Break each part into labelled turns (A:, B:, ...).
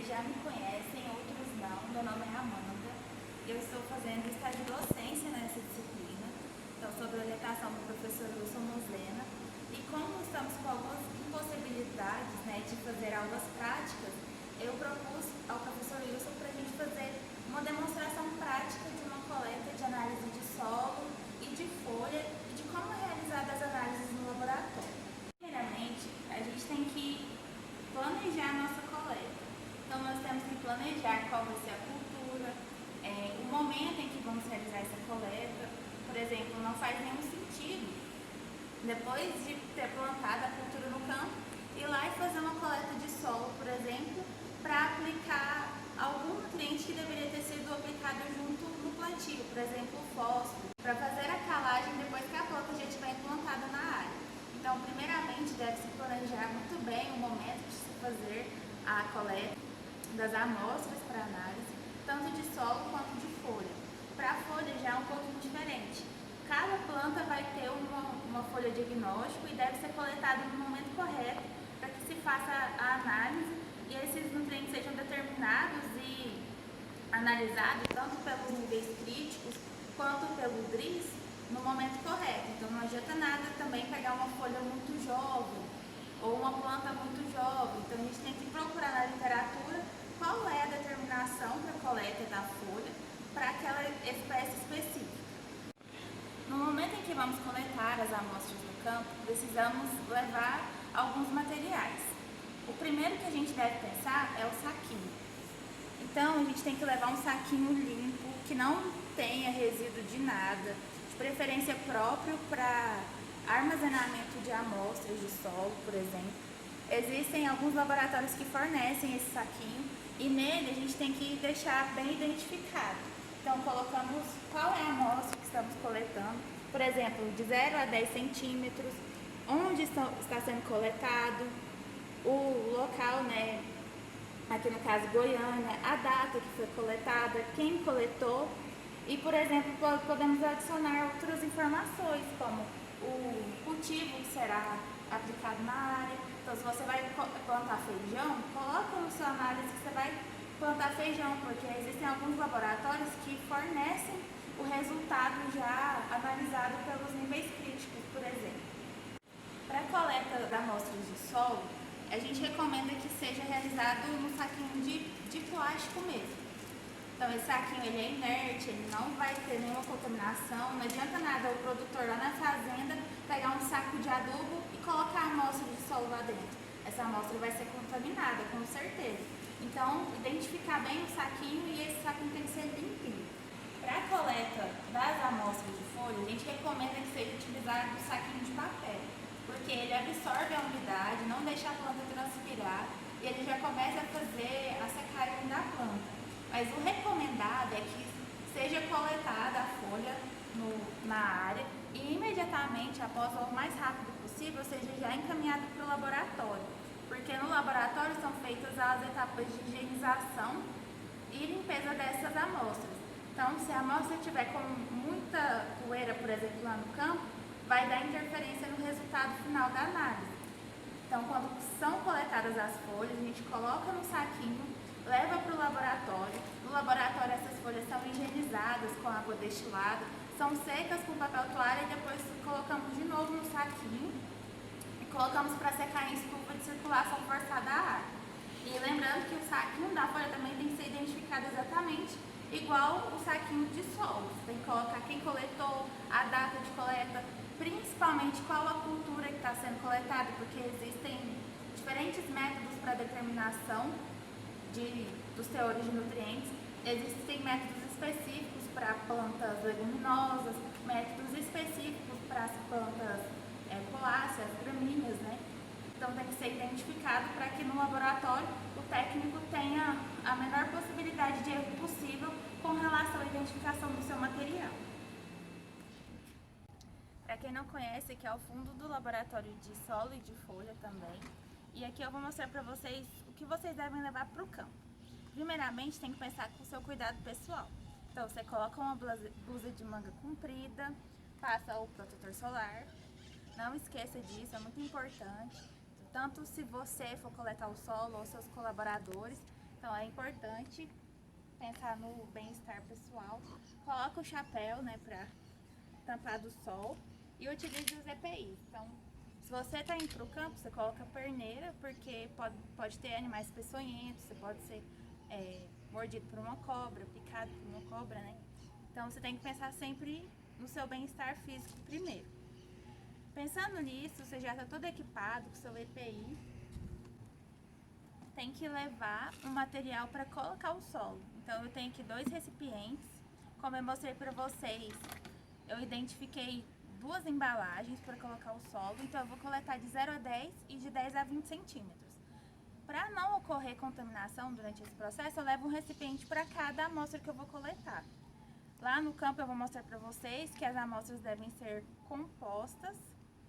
A: vocês já me conhecem, outros não. Meu nome é Amanda. Eu estou fazendo estágio de docência nessa disciplina. Então, sob a orientação do professor Wilson Mosena. E como estamos com algumas impossibilidades, de fazer aulas práticas, eu propus ao professor Wilson para a gente fazer uma demonstração prática de uma coleta de análise de solo e de folha e de como é realizadas as análises no laboratório. Primeiramente, a gente tem que planejar a nossa coleta. Então, nós temos que planejar qual vai ser a cultura, o momento em que vamos realizar essa coleta. Por exemplo, não faz nenhum sentido, depois de ter plantado a cultura no campo, ir lá e fazer uma coleta de solo, por exemplo, para aplicar algum nutriente que deveria ter sido aplicado junto no plantio, por exemplo, o fósforo, para fazer a calagem depois que a planta já estiver implantada na área. Então, primeiramente, deve-se planejar muito bem o momento de se fazer a coleta das amostras para análise, tanto de solo quanto de folha. Para a folha já é um pouquinho diferente. Cada planta vai ter uma folha diagnóstico e deve ser coletada no momento correto para que se faça a análise e esses nutrientes sejam determinados e analisados tanto pelos níveis críticos quanto pelo DRIS no momento correto. Então não adianta nada também pegar uma folha muito jovem ou uma planta muito jovem. Então a gente tem que procurar na literatura qual é a determinação para a coleta da folha para aquela espécie específica. No momento em que vamos coletar as amostras no campo, precisamos levar alguns materiais. O primeiro que a gente deve pensar é o saquinho. Então a gente tem que levar um saquinho limpo, que não tenha resíduo de nada, de preferência próprio para armazenamento de amostras de solo, por exemplo. Existem alguns laboratórios que fornecem esse saquinho e nele a gente tem que deixar bem identificado. Então colocamos qual é a amostra que estamos coletando, por exemplo, de 0 a 10 centímetros, onde está sendo coletado, o local, aqui no caso Goiânia, a data que foi coletada, quem coletou e, por exemplo, podemos adicionar outras informações, como o cultivo que será aplicado na área. Então, se você vai plantar feijão, coloca no seu análise que você vai plantar feijão, porque existem alguns laboratórios que fornecem o resultado já analisado pelos níveis críticos, por exemplo. Para a coleta da amostras de solo, a gente recomenda que seja realizado no saquinho de plástico mesmo. Então esse saquinho ele é inerte, ele não vai ter nenhuma contaminação, não adianta nada o produtor lá na fazenda pegar um saco de adubo e colocar a amostra de solo lá dentro. Essa amostra vai ser contaminada, com certeza. Então, identificar bem o saquinho e esse saquinho tem que ser limpinho. Para a coleta das amostras de folha, a gente recomenda que seja utilizado o saquinho de papel, porque ele absorve a umidade, não deixa a planta transpirar e ele já começa a fazer a secagem da planta. Mas o recomendado é que seja coletada a folha na área e imediatamente, após ou o mais rápido possível, seja já encaminhado para o laboratório. Porque no laboratório são feitas as etapas de higienização e limpeza dessas amostras. Então, se a amostra estiver com muita poeira, por exemplo, lá no campo, vai dar interferência no resultado final da análise. Então, quando são coletadas as folhas, a gente coloca no saquinho, leva para o laboratório. No laboratório, essas folhas são higienizadas com água destilada, são secas com papel toalha e depois colocamos de novo no saquinho e colocamos para secar em estufa de circulação forçada a ar. E lembrando que o saquinho da folha também tem que ser identificado exatamente igual o saquinho de solo. Você tem que colocar quem coletou, a data de coleta, principalmente qual a cultura que está sendo coletada, porque existem diferentes métodos para determinação dos teores de nutrientes. Existem métodos específicos para plantas leguminosas, métodos específicos para as plantas poláceas, gramíneas, Então tem que ser identificado para que no laboratório o técnico tenha a menor possibilidade de erro possível com relação à identificação do seu material. Para quem não conhece, aqui é o fundo do laboratório de solo e de folha também. E aqui eu vou mostrar para vocês o que vocês devem levar para o campo. Primeiramente, tem que pensar com o seu cuidado pessoal. Então, você coloca uma blusa de manga comprida, passa o protetor solar. Não esqueça disso, é muito importante. Tanto se você for coletar o solo ou seus colaboradores. Então é importante pensar no bem-estar pessoal. Coloca o chapéu, né, para tampar do sol e utilize os EPIs. Então, se você está indo para o campo, você coloca a perneira, porque pode ter animais peçonhentos, você pode ser mordido por uma cobra, picado por uma cobra, né? Então você tem que pensar sempre no seu bem-estar físico primeiro. Pensando nisso, você já está todo equipado com seu EPI, tem que levar um material para colocar o solo. Então eu tenho aqui 2 recipientes, como eu mostrei para vocês, eu identifiquei 2 embalagens para colocar o solo, então eu vou coletar de 0 a 10 e de 10 a 20 centímetros. Para não ocorrer contaminação durante esse processo, eu levo um recipiente para cada amostra que eu vou coletar. Lá no campo eu vou mostrar para vocês que as amostras devem ser compostas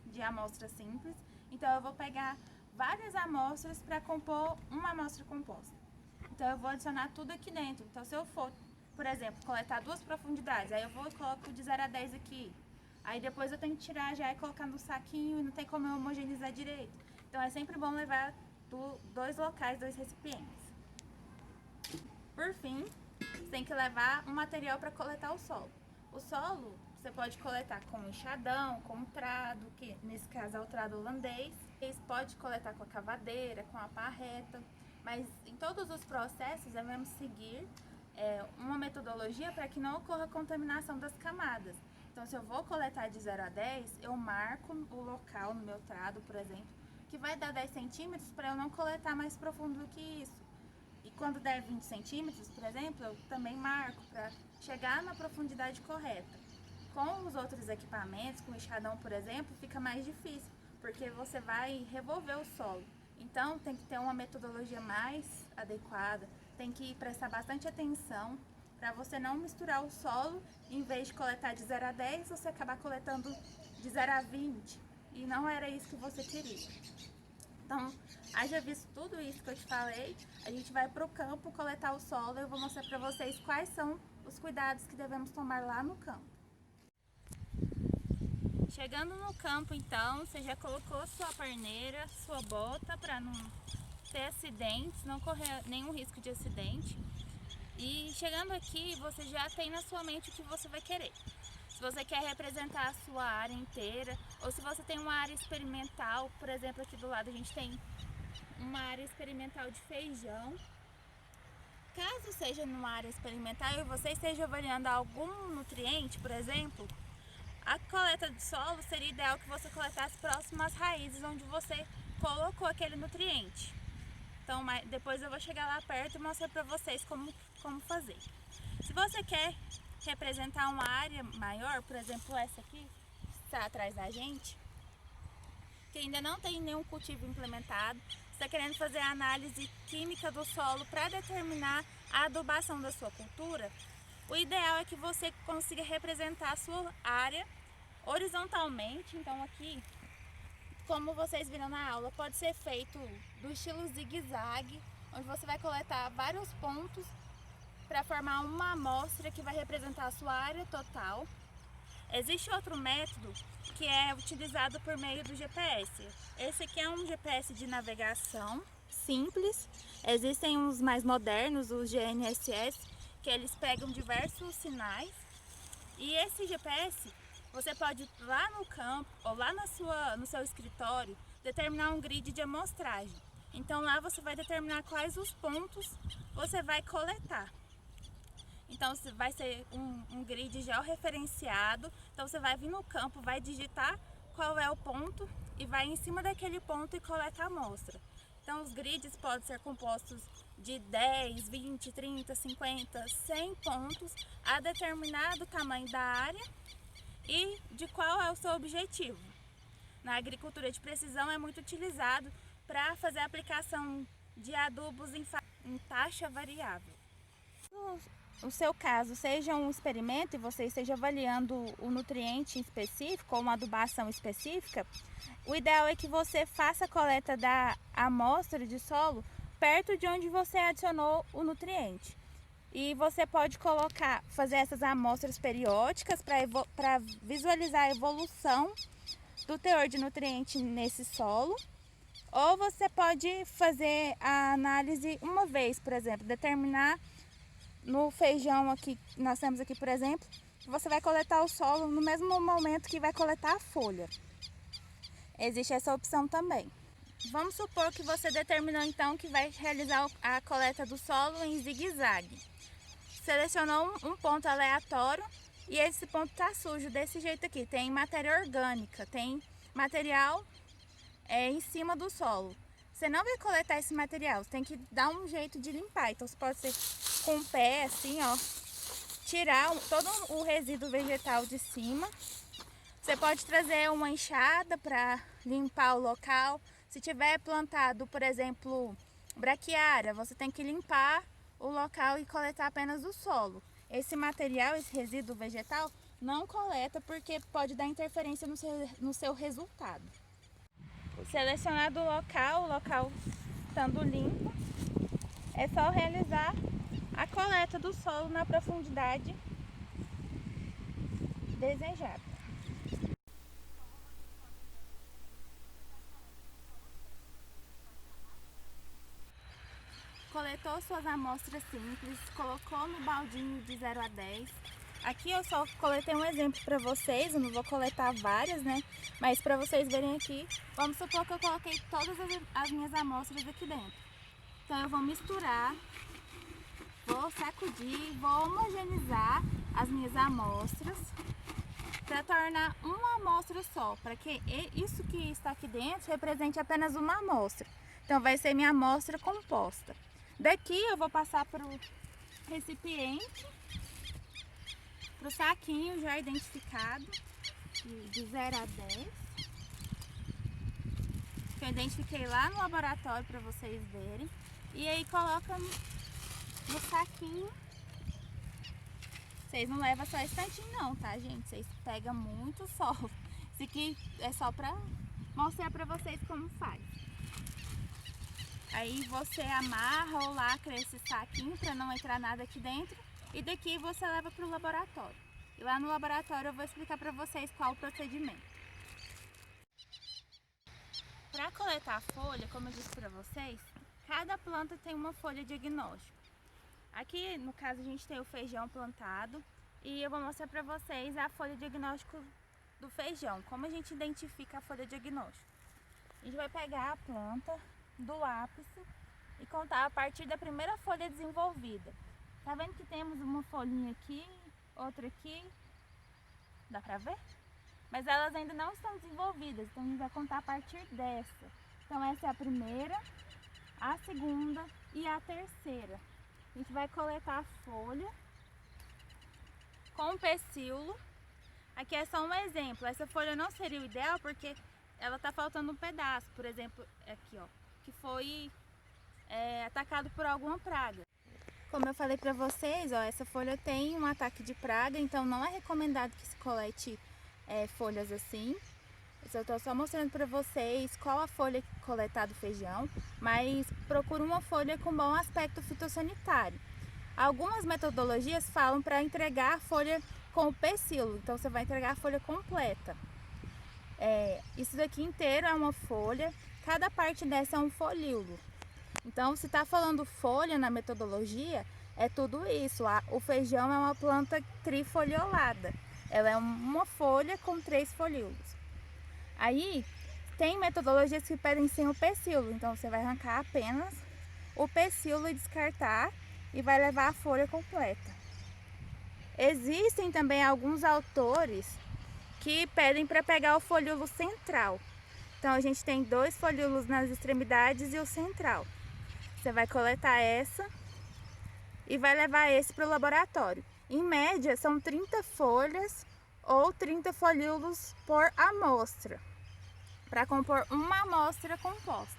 A: de amostras simples, então eu vou pegar várias amostras para compor uma amostra composta. Então eu vou adicionar tudo aqui dentro. Então se eu for, por exemplo, coletar 2 profundidades, aí eu vou e coloco de 0 a 10 aqui. Aí depois eu tenho que tirar já e colocar no saquinho e não tem como eu homogeneizar direito. Então é sempre bom levar 2 locais, 2 recipientes. Por fim, você tem que levar um material para coletar o solo. O solo você pode coletar com enxadão, com um trado, que nesse caso é o trado holandês. Você pode coletar com a cavadeira, com a pá reta, mas em todos os processos devemos seguir uma metodologia para que não ocorra contaminação das camadas. Então, se eu vou coletar de 0 a 10, eu marco o local no meu trado, por exemplo, que vai dar 10 centímetros para eu não coletar mais profundo do que isso. E quando der 20 centímetros, por exemplo, eu também marco para chegar na profundidade correta. Com os outros equipamentos, com o enxadão, por exemplo, fica mais difícil, porque você vai revolver o solo. Então tem que ter uma metodologia mais adequada, tem que prestar bastante atenção para você não misturar o solo. Em vez de coletar de 0 a 10, você acabar coletando de 0 a 20, e não era isso que você queria. Então, haja visto tudo isso que eu te falei, a gente vai para o campo coletar o solo e eu vou mostrar para vocês quais são os cuidados que devemos tomar lá no campo. Chegando no campo, então, você já colocou sua perneira, sua bota para não ter acidentes, não correr nenhum risco de acidente. E chegando aqui, você já tem na sua mente o que você vai querer. Se você quer representar a sua área inteira, ou se você tem uma área experimental, por exemplo, aqui do lado a gente tem uma área experimental de feijão. Caso seja numa área experimental e você esteja avaliando algum nutriente, por exemplo, a coleta de solo seria ideal que você coletasse próximo às raízes onde você colocou aquele nutriente. Então, depois eu vou chegar lá perto e mostrar para vocês como fazer. Se você quer representar uma área maior, por exemplo essa aqui, que está atrás da gente, que ainda não tem nenhum cultivo implementado, está querendo fazer a análise química do solo para determinar a adubação da sua cultura, o ideal é que você consiga representar a sua área horizontalmente. Então aqui, como vocês viram na aula, pode ser feito do estilo zigue-zague, onde você vai coletar vários pontos para formar uma amostra que vai representar a sua área total. Existe outro método que é utilizado por meio do GPS. Esse aqui é um GPS de navegação simples. Existem uns mais modernos, os GNSS, que eles pegam diversos sinais. E esse GPS, você pode ir lá no campo ou lá no seu escritório determinar um grid de amostragem. Então lá você vai determinar quais os pontos você vai coletar. Então vai ser um grid georreferenciado. Então você vai vir no campo, vai digitar qual é o ponto e vai em cima daquele ponto e coleta a amostra. Então os grids podem ser compostos de 10, 20, 30, 50, 100 pontos a determinado tamanho da área e de qual é o seu objetivo. Na agricultura de precisão é muito utilizado para fazer a aplicação de adubos em taxa variável. No seu caso, seja um experimento e você esteja avaliando o nutriente específico ou uma adubação específica, o ideal é que você faça a coleta da amostra de solo perto de onde você adicionou o nutriente. E você pode fazer essas amostras periódicas para visualizar a evolução do teor de nutriente nesse solo. Ou você pode fazer a análise uma vez, por exemplo, determinar no feijão aqui, nós temos aqui, por exemplo, você vai coletar o solo no mesmo momento que vai coletar a folha. Existe essa opção também. Vamos supor que você determinou então que vai realizar a coleta do solo em zigue-zague. Selecionou um ponto aleatório e esse ponto está sujo desse jeito aqui. Tem matéria orgânica, tem material em cima do solo. Você não vai coletar esse material, você tem que dar um jeito de limpar. Então você pode ser com o pé assim, ó, tirar todo o resíduo vegetal de cima. Você pode trazer uma enxada para limpar o local. Se tiver plantado, por exemplo, braquiária, você tem que limpar o local e coletar apenas o solo. Esse material, esse resíduo vegetal, não coleta porque pode dar interferência no seu resultado. Selecionado o local estando limpo, é só realizar a coleta do solo na profundidade desejada. Coletou suas amostras simples, colocou no baldinho de 0 a 10. Aqui eu só coletei um exemplo para vocês, eu não vou coletar várias, né? Mas para vocês verem aqui, vamos supor que eu coloquei todas as minhas amostras aqui dentro. Então eu vou misturar, vou sacudir, vou homogeneizar as minhas amostras para tornar uma amostra só, para que isso que está aqui dentro represente apenas uma amostra. Então vai ser minha amostra composta. Daqui eu vou passar para o recipiente, para o saquinho já identificado, de 0 a 10. Que eu identifiquei lá no laboratório para vocês verem. E aí coloca no saquinho. Vocês não levam só esse tantinho não, tá, gente? Vocês pegam muito solo. Esse aqui é só para mostrar para vocês como faz. Aí você amarra ou lacra esse saquinho para não entrar nada aqui dentro. E daqui você leva para o laboratório. E lá no laboratório eu vou explicar para vocês qual o procedimento. Para coletar a folha, como eu disse para vocês, cada planta tem uma folha diagnóstico. Aqui no caso a gente tem o feijão plantado e eu vou mostrar para vocês a folha diagnóstico do feijão. Como a gente identifica a folha diagnóstico? A gente vai pegar a planta do ápice e contar a partir da primeira folha desenvolvida. Tá vendo que temos uma folhinha aqui, outra aqui, dá pra ver? Mas elas ainda não estão desenvolvidas, então a gente vai contar a partir dessa. Então essa é a primeira, a segunda e a terceira. A gente vai coletar a folha com o pecíolo. Aqui é só um exemplo, essa folha não seria o ideal porque ela tá faltando um pedaço, por exemplo, aqui ó, que foi atacado por alguma praga. Como eu falei para vocês, ó, essa folha tem um ataque de praga, então não é recomendado que se colete folhas assim. Eu estou só mostrando para vocês qual a folha coletar do feijão, mas procura uma folha com bom aspecto fitossanitário. Algumas metodologias falam para entregar a folha com o pecíolo, então você vai entregar a folha completa. Isso daqui inteiro é uma folha, cada parte dessa é um folíolo. Então, se está falando folha na metodologia, é tudo isso. O feijão é uma planta trifoliolada. Ela é uma folha com 3 folíolos. Aí, tem metodologias que pedem sem o pecíolo. Então, você vai arrancar apenas o pecíolo e descartar e vai levar a folha completa. Existem também alguns autores que pedem para pegar o folíolo central. Então, a gente tem 2 folíolos nas extremidades e o central. Você vai coletar essa e vai levar esse para o laboratório. Em média, são 30 folhas ou 30 folíolos por amostra, para compor uma amostra composta.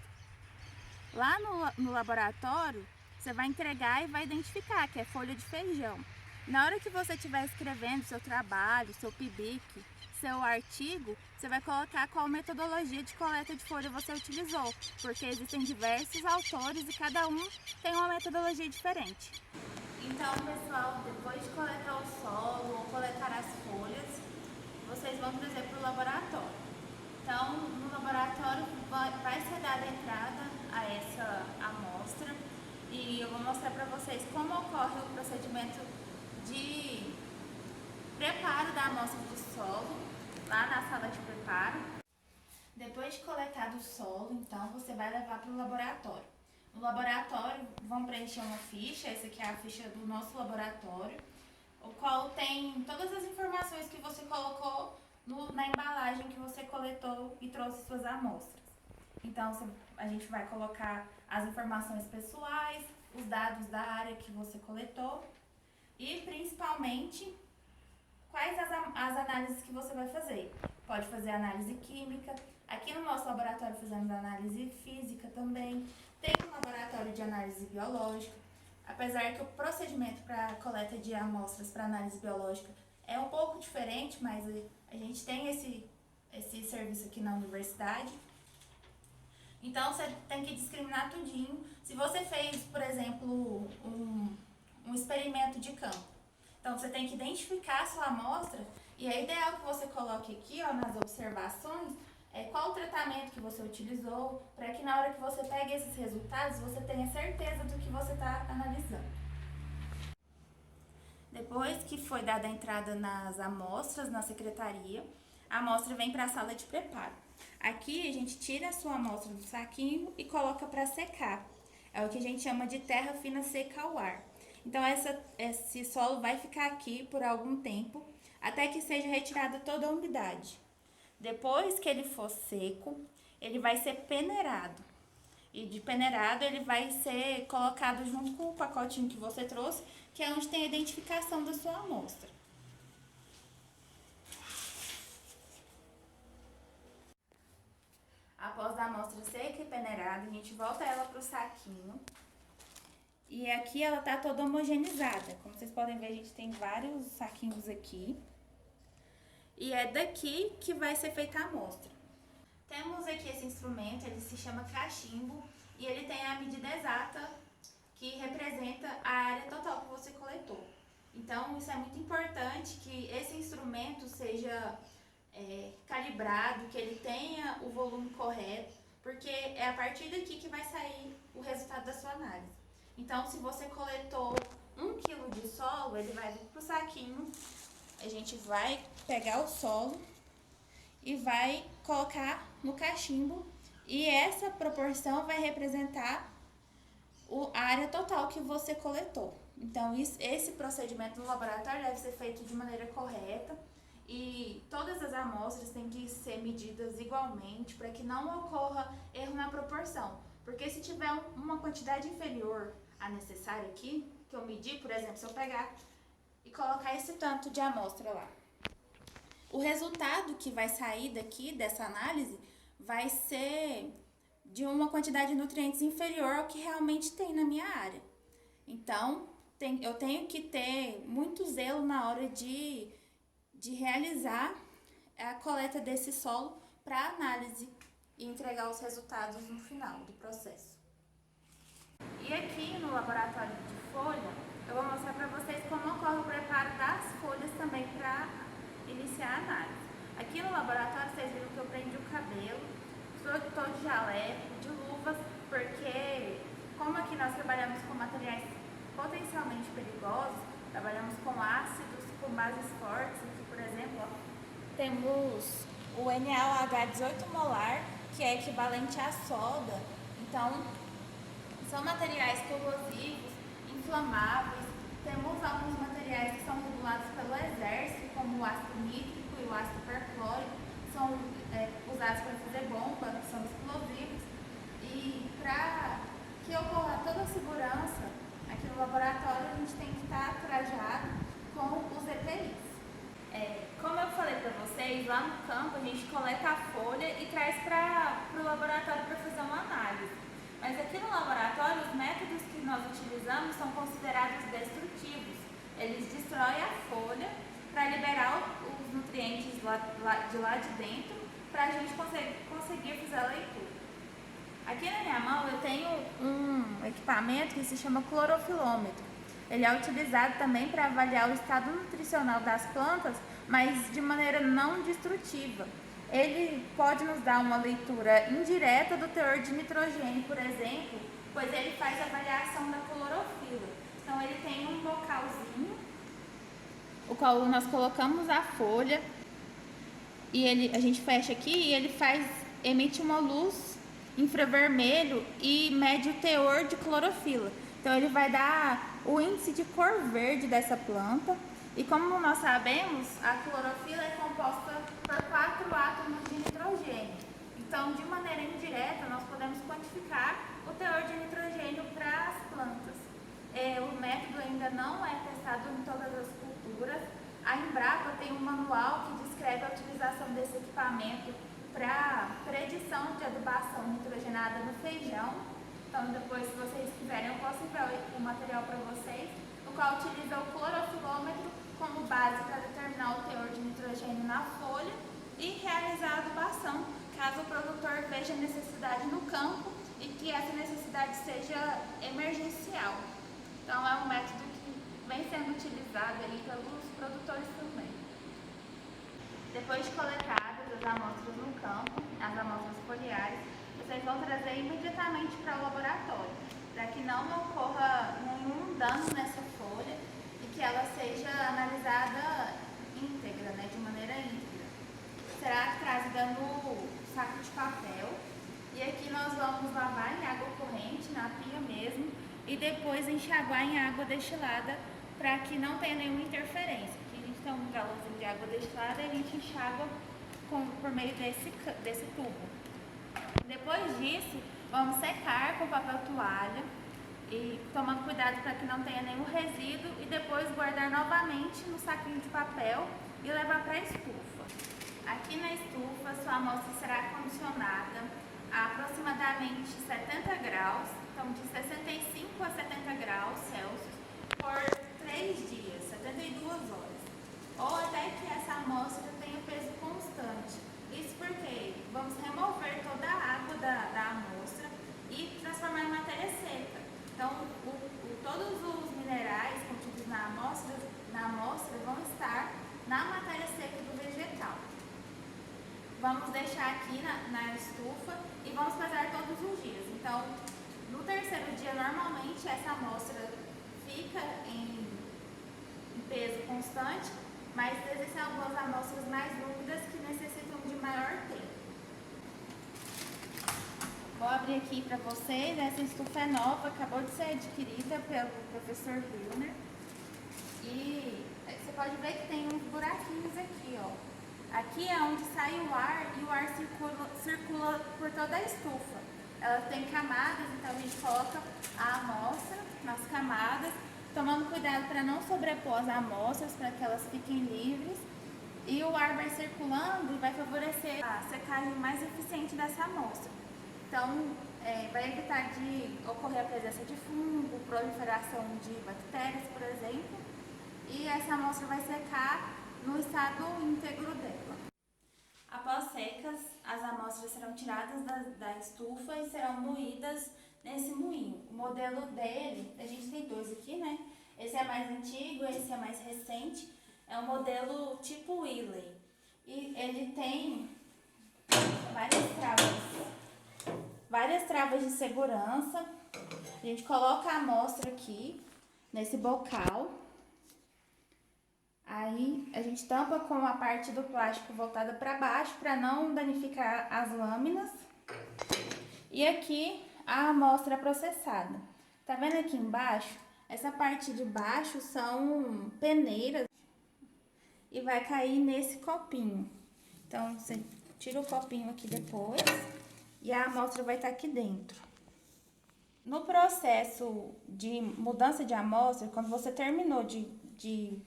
A: Lá no laboratório, você vai entregar e vai identificar que é folha de feijão. Na hora que você estiver escrevendo seu trabalho, seu PIBIC, seu artigo, você vai colocar qual metodologia de coleta de folha você utilizou, porque existem diversos autores e cada um tem uma metodologia diferente. Então, pessoal, depois de coletar o solo ou coletar as folhas, vocês vão trazer para o laboratório. Então, no laboratório vai ser dada entrada a essa amostra e eu vou mostrar para vocês como ocorre o procedimento de preparo da amostra de solo lá na sala de preparo. Depois de coletado o solo, então você vai levar para o laboratório. No laboratório vão preencher uma ficha, essa aqui é a ficha do nosso laboratório, o qual tem todas as informações que você colocou na embalagem que você coletou e trouxe suas amostras. Então a gente vai colocar as informações pessoais, os dados da área que você coletou e principalmente quais as análises que você vai fazer. Pode fazer análise química, aqui no nosso laboratório fazemos análise física também, tem um laboratório de análise biológica, apesar que o procedimento para coleta de amostras para análise biológica é um pouco diferente, mas a gente tem esse serviço aqui na universidade. Então você tem que discriminar tudinho. Se você fez, por exemplo, um experimento de campo, então você tem que identificar a sua amostra e é ideal que você coloque aqui, ó, nas observações, qual o tratamento que você utilizou, para que na hora que você pegue esses resultados, você tenha certeza do que você está analisando. Depois que foi dada a entrada nas amostras na secretaria, a amostra vem para a sala de preparo. Aqui a gente tira a sua amostra do saquinho e coloca para secar. É o que a gente chama de terra fina seca ao ar. Então esse solo vai ficar aqui por algum tempo, até que seja retirada toda a umidade. Depois que ele for seco, ele vai ser peneirado. E de peneirado ele vai ser colocado junto com o pacotinho que você trouxe, que é onde tem a identificação da sua amostra. Após a amostra seca e peneirada, a gente volta ela para o saquinho. E aqui ela está toda homogeneizada. Como vocês podem ver, a gente tem vários saquinhos aqui. E é daqui que vai ser feita a amostra. Temos aqui esse instrumento, ele se chama cachimbo e ele tem a medida exata que representa a área total que você coletou. Então isso é muito importante que esse instrumento seja calibrado, que ele tenha o volume correto, porque é a partir daqui que vai sair o resultado da sua análise. Então se você coletou 1 kg de solo, ele vai vir para o saquinho. A gente vai pegar o solo e vai colocar no cachimbo e essa proporção vai representar a área total que você coletou. Então esse procedimento no laboratório deve ser feito de maneira correta e todas as amostras têm que ser medidas igualmente para que não ocorra erro na proporção. Porque se tiver uma quantidade inferior à necessária aqui, que eu medi, por exemplo, se eu pegar e colocar esse tanto de amostra lá, o resultado que vai sair daqui dessa análise vai ser de uma quantidade de nutrientes inferior ao que realmente tem na minha área. Então, eu tenho que ter muito zelo na hora de realizar a coleta desse solo para análise e entregar os resultados no final do processo. E aqui no laboratório de folha, eu vou mostrar para vocês como ocorre o preparo das folhas também para iniciar a análise. Aqui no laboratório vocês viram que eu prendi o cabelo, estou de jaleco, de luvas, porque como aqui nós trabalhamos com materiais potencialmente perigosos, trabalhamos com ácidos, com bases fortes, aqui por exemplo, ó, temos o NaOH 18 molar, que é equivalente à soda, então são materiais corrosivos, inflamáveis. Temos alguns materiais que são regulados pelo Exército, como o ácido nítrico e o ácido perclórico, que são usados para fazer bomba, que são explosivos. E para que ocorra toda a segurança, aqui no laboratório a gente tem que estar trajado com os EPIs. Como eu falei para vocês, lá no campo a gente coleta a folha e traz para o laboratório para fazer uma análise. Mas aqui no laboratório, os métodos que nós utilizamos são considerados destrutivos. Eles destroem a folha para liberar os nutrientes de lá de dentro para a gente conseguir fazer a leitura. Aqui na minha mão eu tenho um equipamento que se chama clorofilômetro. Ele é utilizado também para avaliar o estado nutricional das plantas, mas de maneira não destrutiva. ele pode nos dar uma leitura indireta do teor de nitrogênio, por exemplo, pois ele faz a avaliação da clorofila. Então ele tem um bocalzinho, o qual nós colocamos a folha e a gente fecha aqui e ele emite uma luz infravermelho e mede o teor de clorofila. Então ele vai dar o índice de cor verde dessa planta. E como nós sabemos, a clorofila é composta por 4 átomos de nitrogênio. Então, de maneira indireta, nós podemos quantificar o teor de nitrogênio para as plantas. O método ainda não é testado em todas as culturas. A Embrapa tem um manual que descreve a utilização desse equipamento para predição de adubação nitrogenada no feijão. Então, depois, se vocês quiserem, eu posso enviar o material para vocês, o qual utiliza o clorofilômetro como base para determinar o teor de nitrogênio na folha e realizar a adubação, caso o produtor veja necessidade no campo e que essa necessidade seja emergencial. Então, é um método que vem sendo utilizado aí pelos produtores também. Depois de coletadas as amostras no campo, as amostras foliares, vocês vão trazer imediatamente para o laboratório, para que não ocorra nenhum dano nessa folha e que ela seja analisada íntegra, né, de maneira íntegra. Será trazida no saco de papel e aqui nós vamos lavar em água corrente, na pia mesmo, e depois enxaguar em água destilada para que não tenha nenhuma interferência. Aqui a gente tem um galãozinho de água destilada e a gente enxágua por meio desse tubo. Depois disso, vamos secar com papel toalha e tomando cuidado para que não tenha nenhum resíduo e depois guardar novamente no saquinho de papel e levar para a estufa. Aqui na estufa, sua amostra será condicionada a aproximadamente 70 graus, então de 65 a 70 graus Celsius, por 3 dias, 72 horas, ou até que essa amostra tenha peso constante. Isso porque vamos remover toda a água da amostra e transformar em matéria seca. Então, todos os minerais contidos na amostra vão estar na matéria seca do vegetal. Vamos deixar aqui na estufa e vamos pesar todos os dias. Então, no terceiro dia, normalmente, essa amostra fica em peso constante, mas existem algumas amostras mais úmidas que necessitam de maior tempo. Vou abrir aqui para vocês. Essa estufa é nova, acabou de ser adquirida pelo professor Hilner. E você pode ver que tem uns buraquinhos aqui, ó. Aqui é onde sai o ar e o ar circula por toda a estufa. Ela tem camadas, então a gente coloca a amostra nas camadas, tomando cuidado para não sobrepor as amostras, para que elas fiquem livres. E o ar vai circulando e vai favorecer a secagem mais eficiente dessa amostra. Então, vai evitar de ocorrer a presença de fungo, proliferação de bactérias, por exemplo. E essa amostra vai secar no estado íntegro dela. Após secas, as amostras serão tiradas da estufa e serão moídas nesse moinho. O modelo dele, a gente tem dois aqui, né? Esse é mais antigo, esse é mais recente. É um modelo tipo Wiley. E ele tem várias travas de segurança. A gente coloca a amostra aqui, nesse bocal. Aí a gente tampa com a parte do plástico voltada para baixo para não danificar as lâminas. E aqui a amostra processada. Tá vendo aqui embaixo? Essa parte de baixo são peneiras e vai cair nesse copinho. Então você tira o copinho aqui depois e a amostra vai estar aqui dentro. No processo de mudança de amostra, quando você terminou de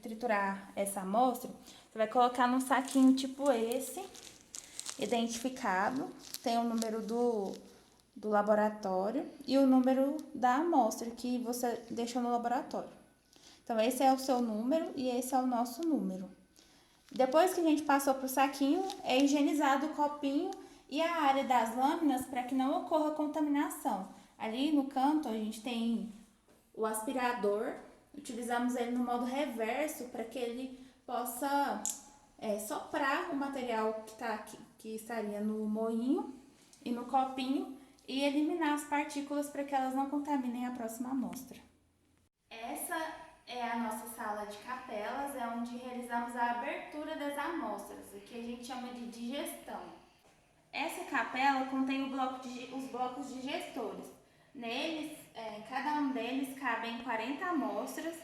A: triturar essa amostra, você vai colocar num saquinho tipo esse, identificado, tem o número do laboratório e o número da amostra que você deixou no laboratório. Então, esse é o seu número e esse é o nosso número. Depois que a gente passou para o saquinho, é higienizado o copinho e a área das lâminas para que não ocorra contaminação. Ali no canto a gente tem o aspirador, utilizamos ele no modo reverso para que ele possa soprar o material que está aqui. que estaria no moinho e no copinho, e eliminar as partículas para que elas não contaminem a próxima amostra. Essa é a nossa sala de capelas, é onde realizamos a abertura das amostras, o que a gente chama de digestão. Essa capela contém os blocos digestores. Neles, em cada um deles cabem 40 amostras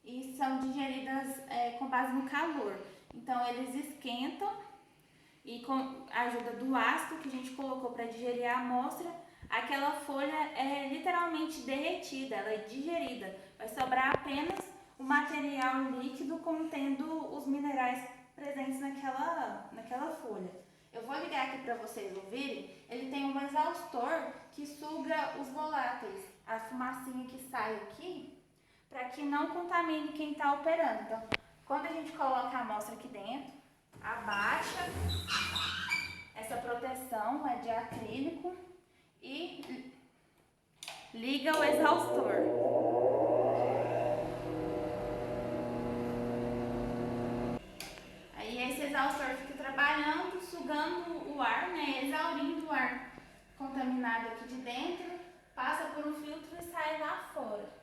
A: e são digeridas com base no calor. Então eles esquentam e com a ajuda do ácido que a gente colocou para digerir a amostra, aquela folha é literalmente derretida, ela é digerida. Vai sobrar apenas o material líquido contendo os minerais presentes naquela folha. Eu vou ligar aqui para vocês ouvirem. Ele tem um exaustor que suga os voláteis, a fumacinha que sai aqui, para que não contamine quem está operando. Então, quando a gente coloca a amostra aqui dentro, abaixa, essa proteção é de acrílico e liga o exaustor. Aí esse exaustor fica trabalhando, sugando o ar, né, exaurindo o ar contaminado aqui de dentro, passa por um filtro e sai lá fora.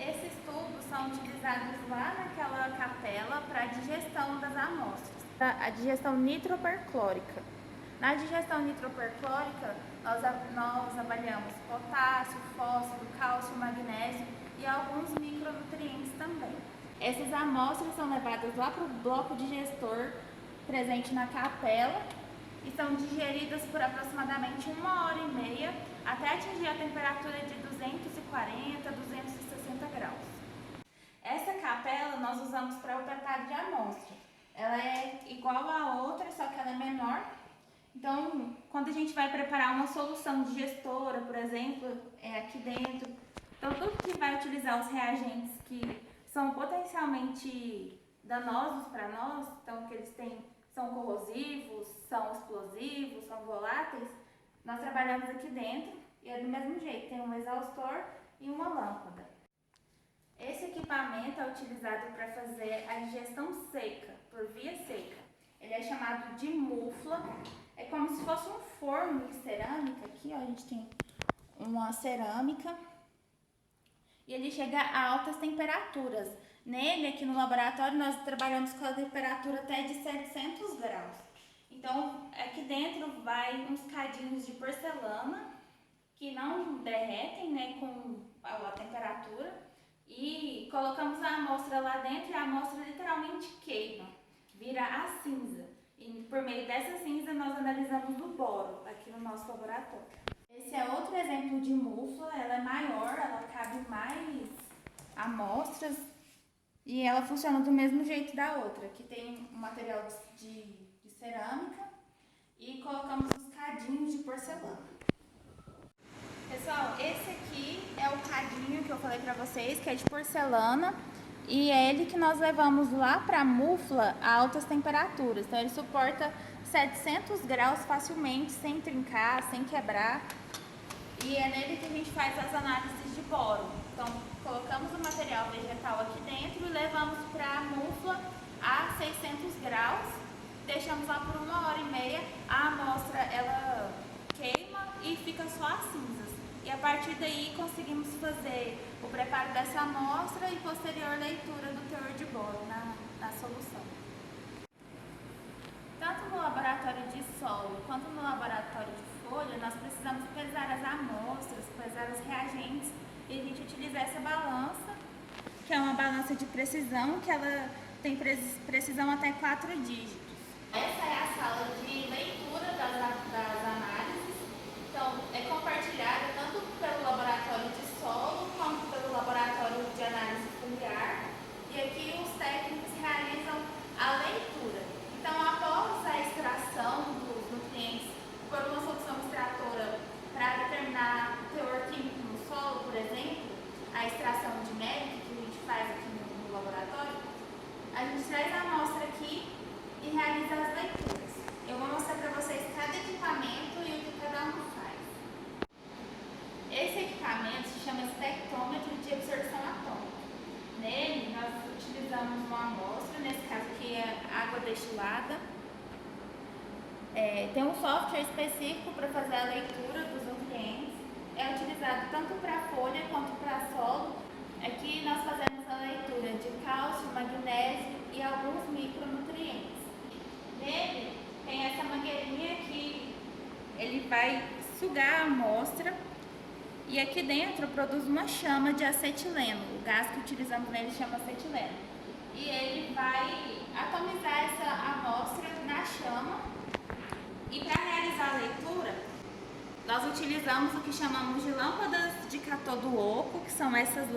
A: Esses tubos são utilizados lá naquela capela para a digestão das amostras, a digestão nitroperclórica. Na digestão nitroperclórica, nós avaliamos potássio, fósforo, cálcio, magnésio e alguns micronutrientes também. Essas amostras são levadas lá para o bloco digestor presente na capela e são digeridas por aproximadamente 1h30 até atingir a temperatura de 240 a 260 graus. Essa capela nós usamos para o preparo de amostra. Ela é igual à outra, só que ela é menor. Então, quando a gente vai preparar uma solução digestora, por exemplo, aqui dentro, então tudo que vai utilizar os reagentes que são potencialmente danosos para nós, então que eles são corrosivos, são explosivos, são voláteis, nós trabalhamos aqui dentro e é do mesmo jeito, tem um exaustor e uma lâmpada. Esse equipamento é utilizado para fazer a digestão seca, por via seca. Ele é chamado de mufla, é como se fosse um forno de cerâmica, aqui ó, a gente tem uma cerâmica, e ele chega a altas temperaturas. Nele, aqui no laboratório, nós trabalhamos com a temperatura até de 700 graus. Então, aqui dentro vai uns cadinhos de porcelana que não derretem, né, com a temperatura, e colocamos a amostra lá dentro e a amostra literalmente queima, vira a cinza. E por meio dessa cinza nós analisamos o boro aqui no nosso laboratório. Esse é outro exemplo de mufla, ela é maior, ela cabe mais amostras e ela funciona do mesmo jeito da outra, que tem um material de cerâmica e colocamos os cadinhos de porcelana. Pessoal, esse aqui é o cadinho que eu falei pra vocês, que é de porcelana, e é ele que nós levamos lá para a mufla a altas temperaturas. Então ele suporta 700 graus facilmente, sem trincar, sem quebrar. E é nele que a gente faz as análises de boro. Então colocamos o material vegetal aqui dentro e levamos para a mufla a 600 graus. Deixamos lá por 1h30, a amostra ela queima e fica só as cinzas. E a partir daí conseguimos fazer o preparo dessa amostra e posterior leitura do teor de boro na solução. Tanto no laboratório de solo quanto no laboratório de folha, nós precisamos pesar as amostras, pesar os reagentes, e a gente utiliza essa balança, que é uma balança de precisão, que ela tem precisão até 4 dígitos. Essa é a sala de leitura das análises. Então, é compartilhada tanto pelo laboratório de solo quanto pelo laboratório de análise foliar. E aqui os técnicos realizam a leitura. Então, após a extração dos nutrientes por uma solução extratora para determinar o teor químico no solo, por exemplo, a extração de mérica que a gente faz aqui no laboratório, a gente traz a amostra aqui e realiza as leituras. Eu vou mostrar para vocês cada equipamento e o que cada um faz. Esse equipamento se chama espectrômetro de absorção atômica. Nele, nós utilizamos uma amostra, nesse caso aqui é água destilada, Tem um software específico para fazer a leitura dos nutrientes. É utilizado tanto para folha quanto para solo. Aqui nós fazemos a leitura de cálcio, magnésio e alguns micronutrientes. Nele tem essa mangueirinha que ele vai sugar a amostra e aqui dentro produz uma chama de acetileno. O gás que utilizamos nele chama acetileno. E ele vai atomizar essa amostra na chama. E para realizar a leitura, nós utilizamos o que chamamos de lâmpadas de cátodo oco, que são essas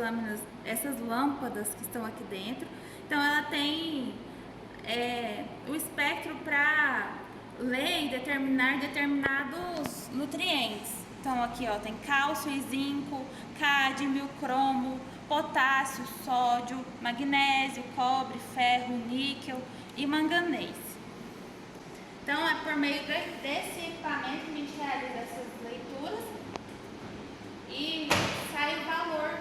A: lâmpadas que estão aqui dentro. Então ela tem o espectro para ler e determinar determinados nutrientes. Então aqui ó, tem cálcio e zinco, cádmio, cromo, potássio, sódio, magnésio, cobre, ferro, níquel e manganês. Então é por meio desse equipamento que a gente realiza essas leituras e sai o valor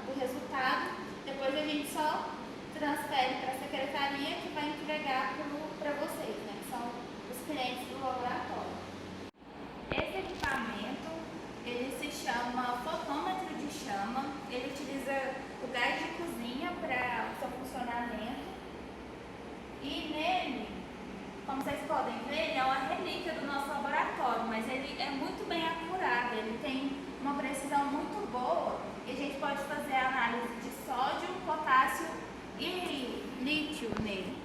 A: do resultado. Depois a gente só transfere para a secretaria que vai entregar para vocês, né, que são os clientes do laboratório. Esse equipamento, ele se chama fotômetro de chama. Ele utiliza o gás de cozinha para o seu funcionamento. E nele, como vocês podem ver, ele é uma relíquia do nosso laboratório, mas ele é muito bem acurado, ele tem uma precisão muito boa e a gente pode fazer a análise de sódio, potássio e lítio nele.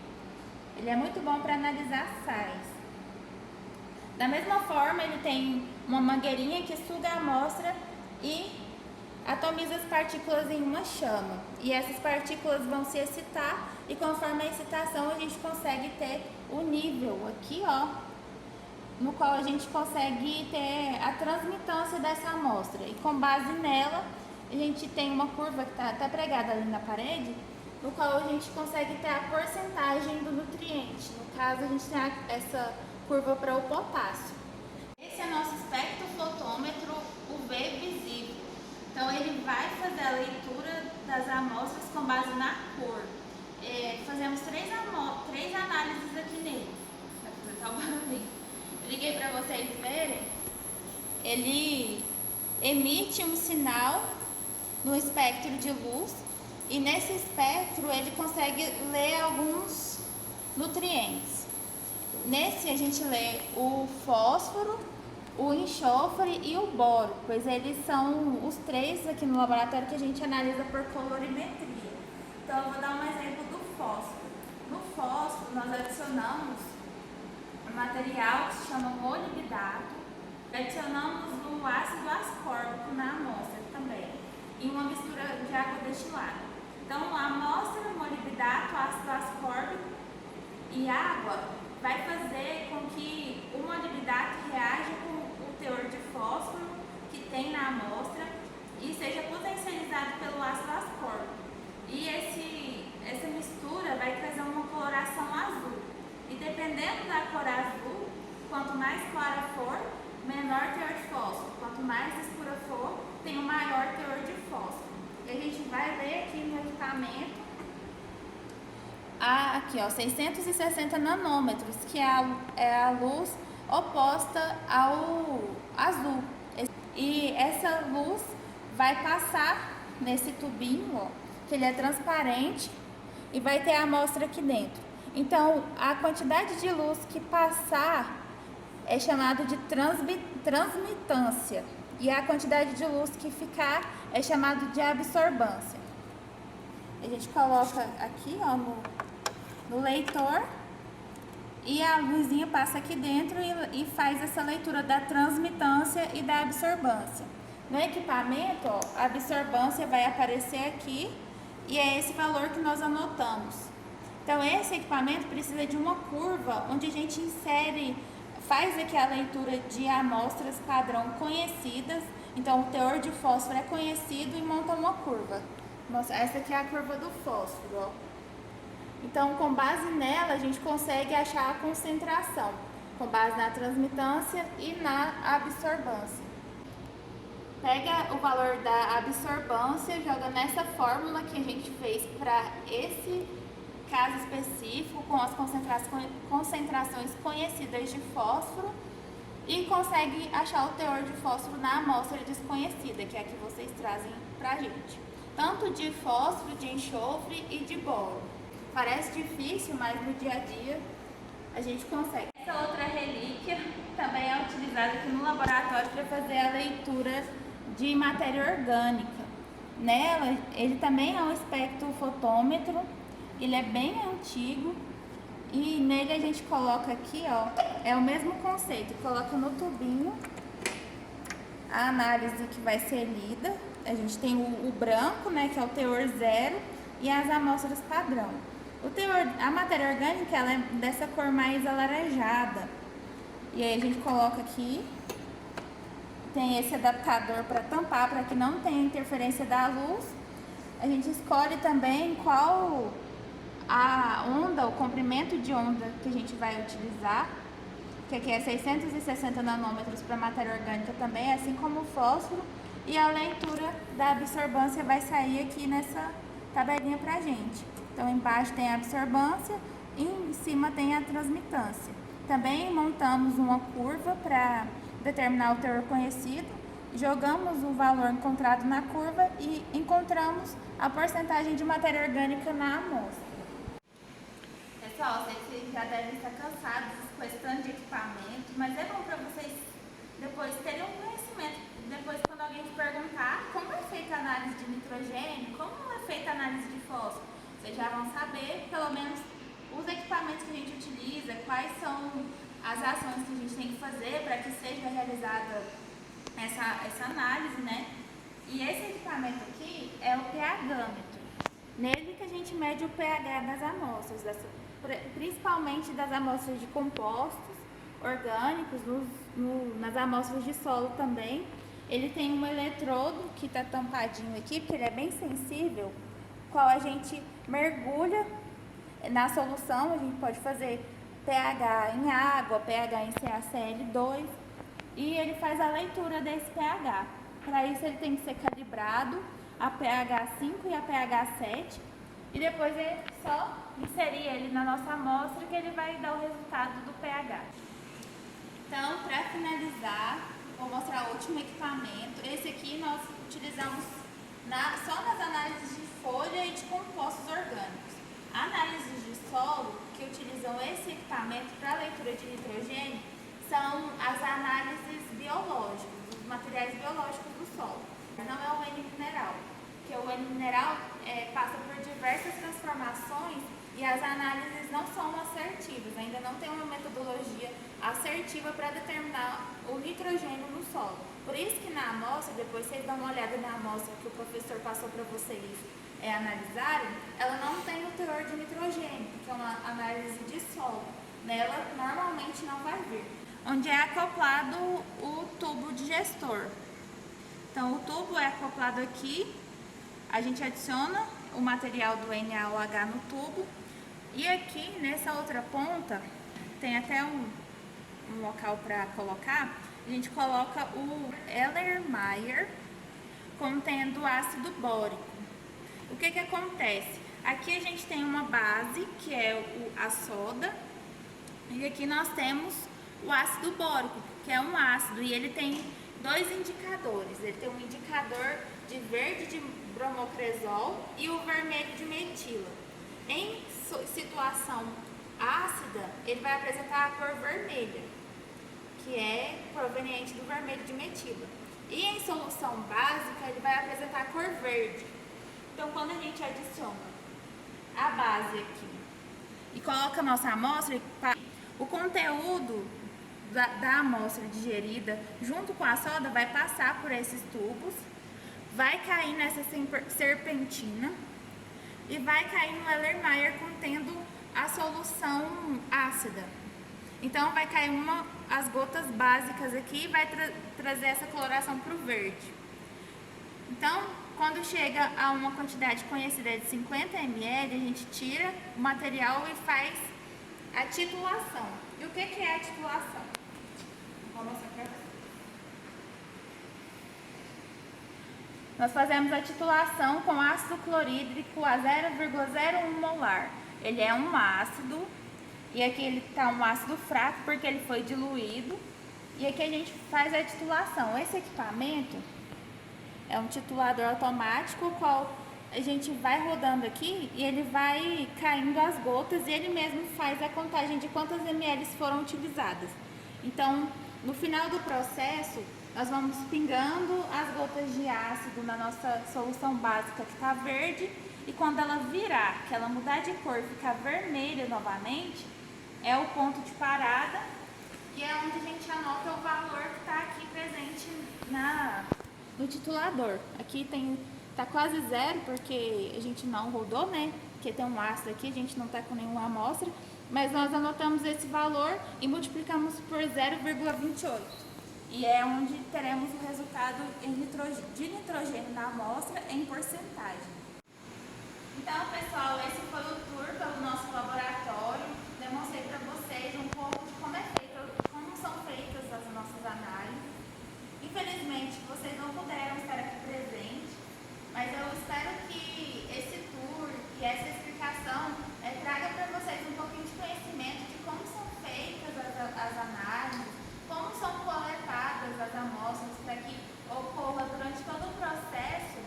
A: Ele é muito bom para analisar sais. Da mesma forma, ele tem uma mangueirinha que suga a amostra e atomiza as partículas em uma chama. E essas partículas vão se excitar e conforme a excitação a gente consegue ter o nível aqui, ó, no qual a gente consegue ter a transmitância dessa amostra. E com base nela, a gente tem uma curva que está até pregada ali na parede, no qual a gente consegue ter a porcentagem do nutriente. No caso, a gente tem essa curva para o potássio. Esse é nosso espectrofotômetro UV visível. Então, ele vai fazer a leitura das amostras com base na cor. Fazemos três análises aqui nele. Eu liguei para vocês verem. Ele emite um sinal no espectro de luz e nesse espectro ele consegue ler alguns nutrientes. Nesse a gente lê o fósforo, o enxofre e o boro, pois eles são os três aqui no laboratório que a gente analisa por colorimetria. Então eu vou dar um exemplo do fósforo. No fósforo nós adicionamos um material que se chama molibdato, adicionamos o ácido ascórbico na amostra também, em uma mistura de água destilada. Então a amostra, molibdato, ácido ascórbico e água vai fazer com que o molibdato reaja com o teor de fósforo que tem na amostra e seja potencializado pelo ácido ascórbico. E essa mistura vai trazer uma coloração azul. E dependendo da cor azul, quanto mais clara for, menor teor de fósforo. Quanto mais escura for, tem um maior teor de fósforo. E a gente vai ver aqui no equipamento aqui ó, 660 nanômetros, que é a luz oposta ao azul. E essa luz vai passar nesse tubinho, ó, que ele é transparente e vai ter a amostra aqui dentro. Então, a quantidade de luz que passar é chamada de transmitância e a quantidade de luz que ficar é chamada de absorbância. A gente coloca aqui, ó, no leitor e a luzinha passa aqui dentro e faz essa leitura da transmitância e da absorbância. No equipamento, ó, a absorbância vai aparecer aqui e é esse valor que nós anotamos. Então, esse equipamento precisa de uma curva onde a gente faz aqui a leitura de amostras padrão conhecidas. Então, o teor de fósforo é conhecido e monta uma curva. Nossa, essa aqui é a curva do fósforo, ó. Então, com base nela, a gente consegue achar a concentração, com base na transmitância e na absorbância. Pega o valor da absorbância, joga nessa fórmula que a gente fez para esse caso específico com as concentrações conhecidas de fósforo e consegue achar o teor de fósforo na amostra desconhecida, que é a que vocês trazem pra gente. Tanto de fósforo, de enxofre e de boro. Parece difícil, mas no dia a dia a gente consegue. Essa outra relíquia também é utilizada aqui no laboratório para fazer a leitura de matéria orgânica. Nela, ele também é um espectrofotômetro, ele é bem antigo e nele a gente coloca aqui, ó, é o mesmo conceito, coloca no tubinho a análise que vai ser lida. A gente tem o branco, né, que é o teor zero, e as amostras padrão. A matéria orgânica, ela é dessa cor mais alaranjada. E aí a gente coloca aqui, tem esse adaptador para tampar, para que não tenha interferência da luz. A gente escolhe também qual a onda, o comprimento de onda que a gente vai utilizar, que aqui é 660 nanômetros para matéria orgânica também, assim como o fósforo. E a leitura da absorbância vai sair aqui nessa tabelinha pra gente. Então embaixo tem a absorbância e em cima tem a transmitância. Também montamos uma curva para determinar o teor conhecido, jogamos o valor encontrado na curva e encontramos a porcentagem de matéria orgânica na amostra. Pessoal, vocês já devem estar cansados com esse tanto de equipamento, mas é bom para vocês depois terem um conhecimento. Depois, quando alguém te perguntar como é feita a análise de nitrogênio, como é feita a análise de fósforo, vocês já vão saber, pelo menos, os equipamentos que a gente utiliza, quais são as ações que a gente tem que fazer para que seja realizada essa análise, né? E esse equipamento aqui é o pH-gâmetro. Nele que a gente mede o pH das amostras, principalmente das amostras de compostos orgânicos, nas amostras de solo também. Ele tem um eletrodo que está tampadinho aqui, porque ele é bem sensível, qual a gente mergulha na solução. A gente pode fazer pH em água, pH em CaCl2, e ele faz a leitura desse pH. Para isso ele tem que ser calibrado a pH 5 e a pH 7, e depois é só inserir ele na nossa amostra que ele vai dar o resultado do pH. Então, para finalizar, vou mostrar o último equipamento. Esse aqui nós utilizamos só nas análises de folha e de compostos orgânicos. Análises de solo, que utilizam esse equipamento para leitura de nitrogênio, são as análises biológicas, os materiais biológicos do solo. Não é o N mineral, porque o N mineral passa por diversas transformações e as análises não são assertivas, ainda não tem uma metodologia assertiva para determinar o nitrogênio no solo. Por isso que na amostra, depois vocês dão uma olhada na amostra que o professor passou para vocês analisarem, ela não tem o teor de nitrogênio, porque é uma análise de solo. Nela normalmente não vai vir. Onde é acoplado o tubo digestor. Então o tubo é acoplado aqui, a gente adiciona o material do NaOH no tubo, e aqui nessa outra ponta tem até um local para colocar. A gente coloca o Erlenmeyer contendo ácido bórico. O que acontece? Aqui a gente tem uma base, que é a soda, e aqui nós temos o ácido bórico, que é um ácido, e ele tem dois indicadores. Ele tem um indicador de verde de bromocresol e o vermelho de metila. Em situação ácida, ele vai apresentar a cor vermelha, que é proveniente do vermelho de metila. E em solução básica, ele vai apresentar a cor verde. Então, quando a gente adiciona a base aqui e coloca a nossa amostra, o conteúdo da amostra digerida junto com a soda vai passar por esses tubos, vai cair nessa serpentina e vai cair no Erlenmeyer contendo a solução ácida. Então vai cair as gotas básicas aqui e vai trazer essa coloração para o verde. Então, quando chega a uma quantidade conhecida de 50 ml, a gente tira o material e faz a titulação. E o que é a titulação? Vou mostrar para vocês. Nós fazemos a titulação com ácido clorídrico a 0,01 molar. ele é um ácido, e aqui ele está um ácido fraco porque ele foi diluído, e aqui a gente faz a titulação. Esse equipamento é um titulador automático, o qual a gente vai rodando aqui e ele vai caindo as gotas e ele mesmo faz a contagem de quantas ml foram utilizadas. Então, no final do processo, nós vamos pingando as gotas de ácido na nossa solução básica que está verde, e quando ela virar, que ela mudar de cor e ficar vermelha novamente, é o ponto de parada, que é onde a gente anota o valor que está aqui presente no titulador. Aqui tá quase zero porque a gente não rodou, né? Porque tem um ácido aqui, a gente não está com nenhuma amostra, mas nós anotamos esse valor e multiplicamos por 0,28. E é onde teremos o resultado de nitrogênio na amostra em porcentagem. Então, pessoal, esse foi o tour pelo nosso laboratório. Demonstrei para vocês um pouco de como são feitas as nossas análises. Infelizmente, vocês não puderam estar aqui presentes, mas eu espero que esse tour e essa explicação traga para vocês um pouquinho de conhecimento de como são feitas as análises, como são coletadas as amostras, para que ocorra durante todo o processo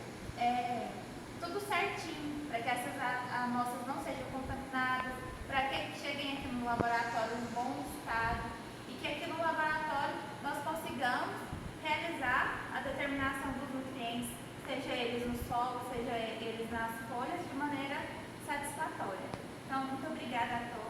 A: tudo certinho, para que essas amostras não sejam contaminadas, para que cheguem aqui no laboratório em bom estado e que aqui no laboratório nós consigamos realizar a determinação dos nutrientes, seja eles no solo, seja eles nas folhas, de maneira satisfatória. Então, muito obrigada a todos.